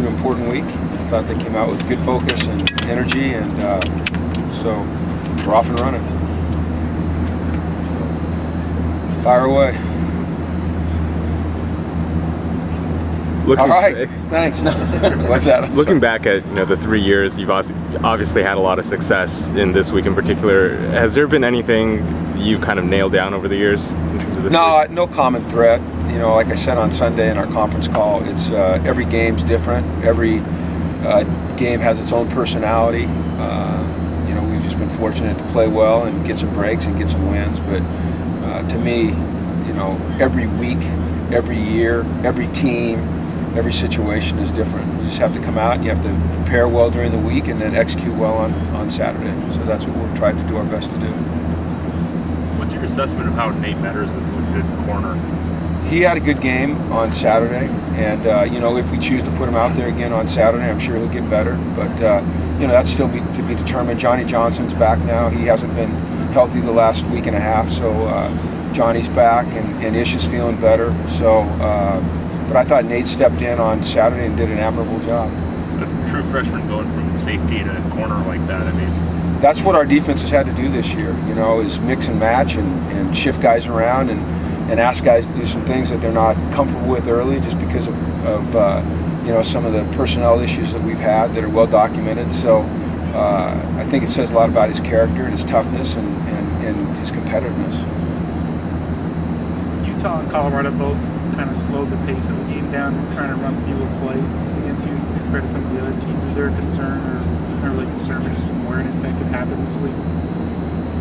pretty important week. I thought they came out with good focus and energy, and so we're off and running. Fire away. All right, thanks. What's that? Looking back at the 3 years, you've obviously had a lot of success in this week in particular. Has there been anything you've kind of nailed down over the years in terms of this week? No common thread. Like I said on Sunday in our conference call, it's every game's different. Every game has its own personality. We've just been fortunate to play well and get some breaks and get some wins. But to me, every week, every year, every team, every situation is different. You just have to come out and you have to prepare well during the week and then execute well on Saturday. So that's what we're trying to do our best to do. What's your assessment of how Nate Metters is a good corner? He had a good game on Saturday, and if we choose to put him out there again on Saturday, I'm sure he'll get better. But that's still to be determined. Johnny Johnson's back now. He hasn't been healthy the last week and a half, so Johnny's back, and Ish is feeling better. So, but I thought Nate stepped in on Saturday and did an admirable job. A true freshman going from safety to corner like that. I mean, that's what our defense has had to do this year. Is mix and match and shift guys around and ask guys to do some things that they're not comfortable with early, just because of some of the personnel issues that we've had that are well documented. So I think it says a lot about his character and his toughness and his competitiveness. Utah and Colorado both kind of slowed the pace of the game down, trying to run fewer plays against you compared to some of the other teams. Is there a concern, or not really concern, but just some awareness that could happen this week?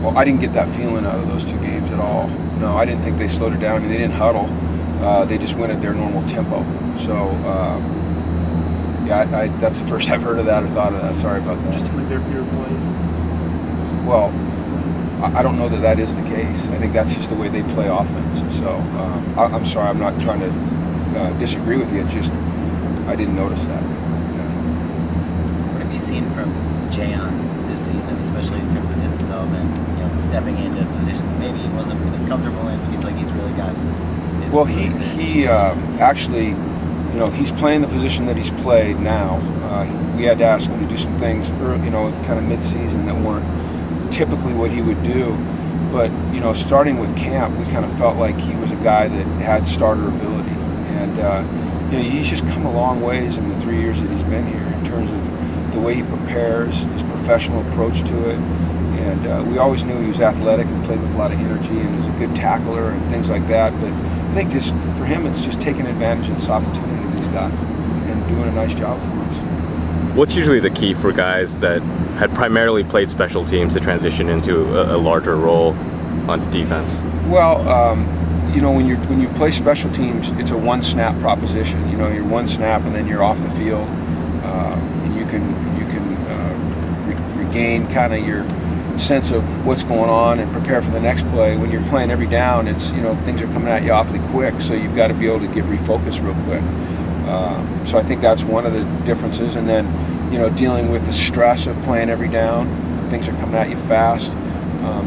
Well, I didn't get that feeling out of those two games at all. No, I didn't think they slowed it down. I mean, they didn't huddle. They just went at their normal tempo. So, that's the first I've heard of that or thought of that. Sorry about that. Just seemed like they're fewer plays. Well, I don't know that is the case. I think that's just the way they play offense. So, I'm sorry. I'm not trying to disagree with you. It's just I didn't notice that. What have you seen from Jayon this season, especially in terms of his development, stepping into a position that maybe he wasn't as comfortable in? It seems like he's really gotten his he actually, he's playing the position that he's played now. We had to ask him to do some things early, kind of mid-season that weren't typically what he would do. But, starting with camp, we kind of felt like he was a guy that had starter ability. And, he's just come a long ways in the 3 years that he's been here in terms of the way he prepares, his professional approach to it. And we always knew he was athletic and played with a lot of energy and was a good tackler and things like that. But I think just for him, it's just taking advantage of this opportunity that he's got and doing a nice job for us. What's usually the key for guys that had primarily played special teams to transition into a larger role on defense? Well, when you play special teams, it's a one snap proposition. You're one snap and then you're off the field, and you can regain kind of your sense of what's going on and prepare for the next play. When you're playing every down, it's things are coming at you awfully quick, so you've got to be able to get refocused real quick. So I think that's one of the differences. And then dealing with the stress of playing every down, things are coming at you fast.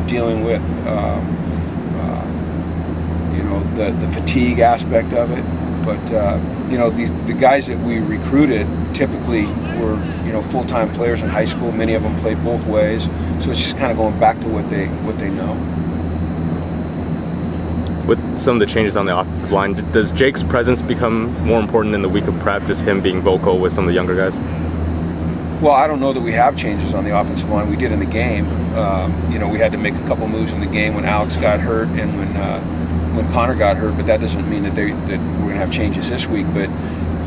Dealing with the fatigue aspect of it. But the guys that we recruited typically were full-time players in high school. Many of them played both ways, so it's just kind of going back to what they know. With some of the changes on the offensive line, does Jake's presence become more important in the week of prep, just him being vocal with some of the younger guys? Well, I don't know that we have changes on the offensive line. We did in the game. We had to make a couple moves in the game when Alex got hurt and when Connor got hurt, but that doesn't mean that we're going to have changes this week. But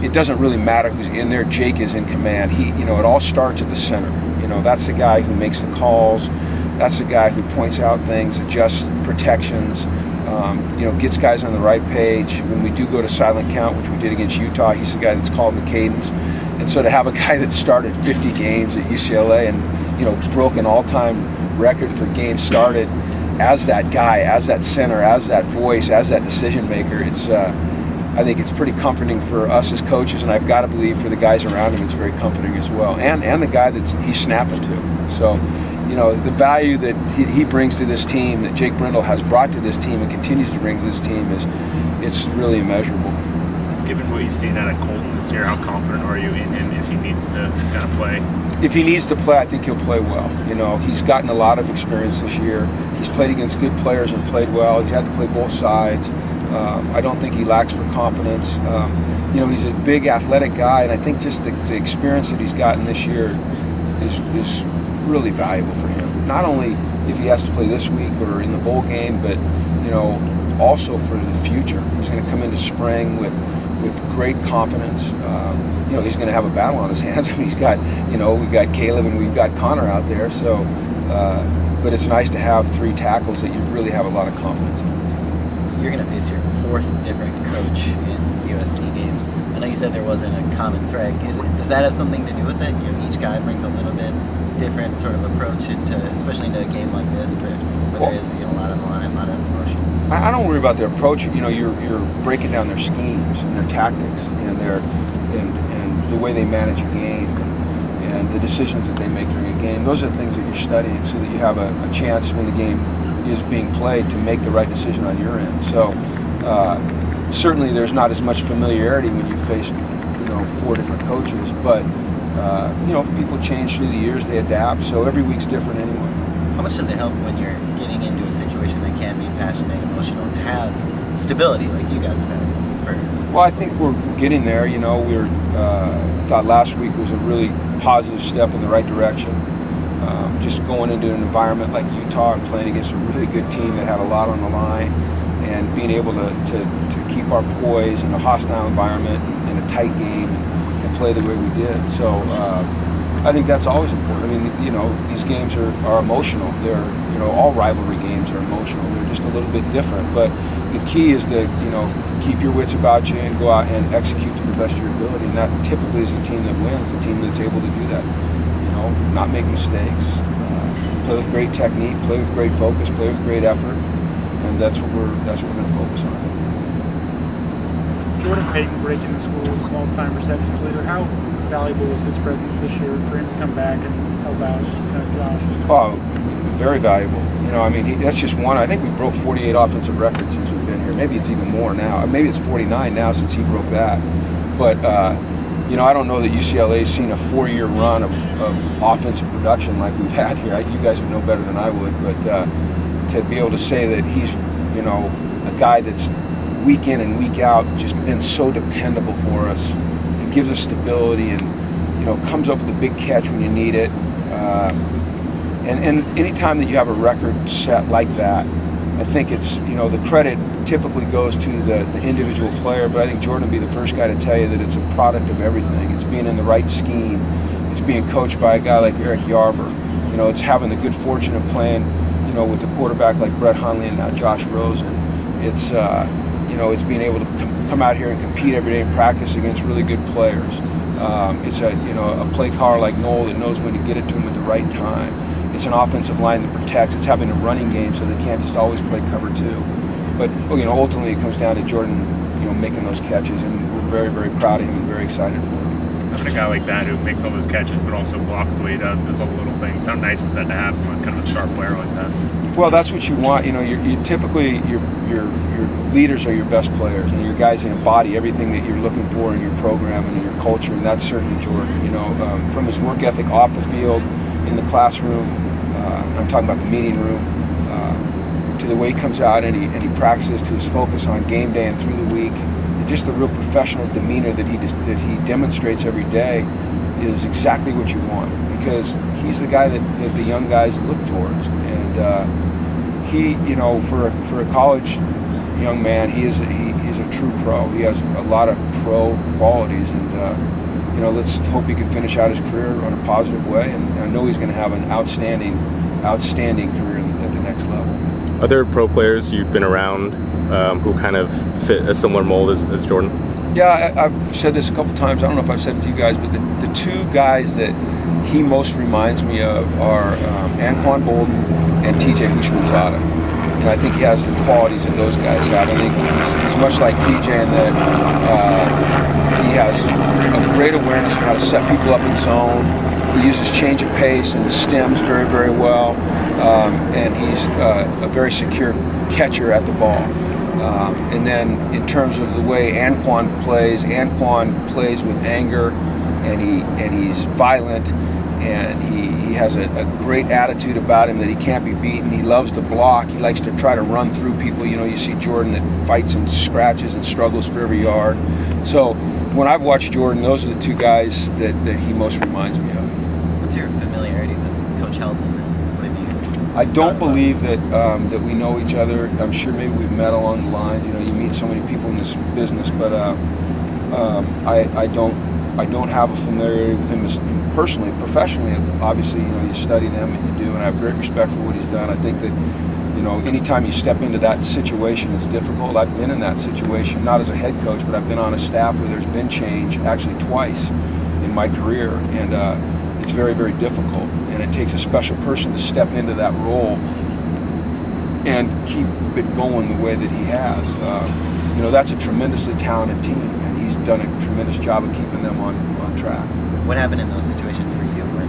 it doesn't really matter who's in there. Jake is in command. It all starts at the center. That's the guy who makes the calls. That's the guy who points out things, adjusts protections, gets guys on the right page. When we do go to silent count, which we did against Utah, he's the guy that's called the cadence. And so to have a guy that started 50 games at UCLA and broke an all-time record for games started as that guy, as that center, as that voice, as that decision maker, I think it's pretty comforting for us as coaches, and I've got to believe for the guys around him it's very comforting as well, and the guy that he's snapping to. So, the value that he brings to this team, that Jake Brendel has brought to this team and continues to bring to this team, it's really immeasurable. Given what you've seen out of Colton this year, how confident are you in him play? If he needs to play, I think he'll play well. You know, he's gotten a lot of experience this year. He's played against good players and played well. He's had to play both sides. I don't think he lacks for confidence. You know, he's a big athletic guy, and I think just the experience that he's gotten this year is really valuable for him. Not only if he has to play this week or in the bowl game, but, you know, also for the future. He's going to come into spring with great confidence. You know, he's going to have a battle on his hands. I mean, he's got, you know, we've got Caleb and we've got Connor out there. So, but it's nice to have 3 tackles that you really have a lot of confidence in. You're going to face your 4th different coach in USC games. I know you said there wasn't a common thread. Does that have something to do with it? You know, each guy brings a little bit different sort of approach into, especially into a game like this, where there is, you know, a lot on the line, a lot of emotion. I don't worry about their approach. You know, you're breaking down their schemes and their tactics and and the way they manage a game and the decisions that they make during a game. Those are the things that you're studying so that you have a chance when the game is being played to make the right decision on your end. So certainly there's not as much familiarity when you face, you know, 4 different coaches, but you know, people change through the years, they adapt, so every week's different anyway. How much does it help when you're getting into a situation that can be passionate and emotional to have stability like you guys have had? Well, I think we're getting there. You know, I thought last week was a really positive step in the right direction. Just going into an environment like Utah and playing against a really good team that had a lot on the line, and being able to keep our poise in a hostile environment in a tight game and play the way we did. So I think that's always important. I mean, you know, these games are emotional. They're, you know, all rivalry games are emotional. They're just a little bit different. But the key is to, you know, keep your wits about you and go out and execute to the best of your ability. And that typically is the team that wins, the team that's able to do that. You know, not make mistakes, play with great technique, play with great focus, play with great effort, and that's what we're going to focus on. Jordan Payton breaking the school's all-time receptions leader. How valuable was his presence this year for him to come back and help out Coach Josh? Oh, very valuable. You know, I mean, that's just one. I think we broke 48 offensive records since we've been here. Maybe it's even more now. Maybe it's 49 now since he broke that. But, you know, I don't know that UCLA's seen a 4-year run of offensive production like we've had here. You guys would know better than I would. But to be able to say that he's, you know, a guy that's week in and week out just been so dependable for us. It gives us stability and, you know, comes up with a big catch when you need it. And anytime that you have a record set like that, I think it's, you know, the credit typically goes to the individual player, but I think Jordan would be the first guy to tell you that it's a product of everything. It's being in the right scheme. It's being coached by a guy like Eric Yarber. You know, it's having the good fortune of playing, you know, with a quarterback like Brett Hundley and now Josh Rosen. It's, you know, it's being able to come out here and compete every day in practice against really good players. It's a play caller like Noel that knows when to get it to him at the right time. It's an offensive line that protects. It's having a running game so they can't just always play cover 2. But, you know, ultimately it comes down to Jordan, you know, making those catches, and we're very, very proud of him and very excited for him. Having a guy like that who makes all those catches but also blocks the way he does all the little things. How nice is that to have from kind of a star player like that? Well, that's what you want. You know, you typically your leaders are your best players, and your guys that embody everything that you're looking for in your program and in your culture, and that's certainly Jordan. You know, from his work ethic off the field, in the classroom, I'm talking about the meeting room, to the way he comes out and he practices, to his focus on game day and through the week, and just the real professional demeanor that he demonstrates every day is exactly what you want, because he's the guy that the young guys look towards. And he, you know, for a college young man, he's a true pro. He has a lot of pro qualities, and you know, let's hope he can finish out his career on a positive way. And I know he's going to have an outstanding career at the next level. Are there pro players you've been around who kind of fit a similar mold as Jordan? Yeah, I've said this a couple times. I don't know if I've said it to you guys, but the 2 guys that he most reminds me of are Anquan Bolden and TJ Hushmanzada. You know, I think he has the qualities that those guys have. I think he's much like TJ in that he has a great awareness of how to set people up in zone. He uses change of pace and stems very, very well. And he's a very secure catcher at the ball. And then in terms of the way Anquan plays with anger and he's violent, and he has a great attitude about him that he can't be beaten. He loves to block. He likes to try to run through people. You know, you see Jordan that fights and scratches and struggles for every yard. So when I've watched Jordan, those are the two guys that he most reminds me of. What's your familiarity with Coach Helton? What have you? I don't believe that we know each other. I'm sure maybe we've met along the lines. You know, you meet so many people in this business, but I don't have a familiarity with him personally. Professionally, obviously, you know, you study them and you do, and I have great respect for what he's done. I think that, you know, anytime you step into that situation, it's difficult. I've been in that situation, not as a head coach, but I've been on a staff where there's been change, actually twice in my career, and it's very, very difficult. And it takes a special person to step into that role and keep it going the way that he has. You know, that's a tremendously talented team, and he's done a tremendous job of keeping them on track. What happened in those situations for you when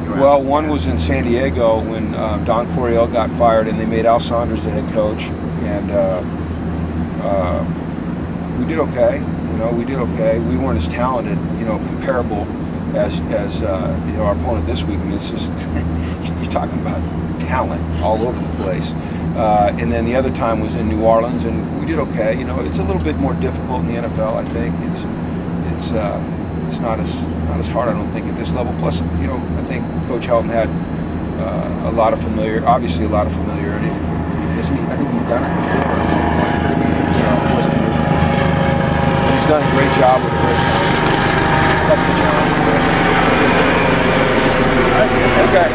you were? Well, one was in San Diego when Don Coryell got fired, and they made Al Saunders the head coach, and we did okay. You know, we did okay. We weren't as talented, you know, comparable as you know, our opponent this week. I mean, it's just you're talking about talent all over the place. And then the other time was in New Orleans, and we did okay. You know, it's a little bit more difficult in the NFL. I think it's not as hard, I don't think, at this level. Plus, you know, I think Coach Helton had obviously a lot of familiarity. I think he'd done it before. So it wasn't new for him. But he's done a great job with a great talented team. That's the challenge for us. Okay.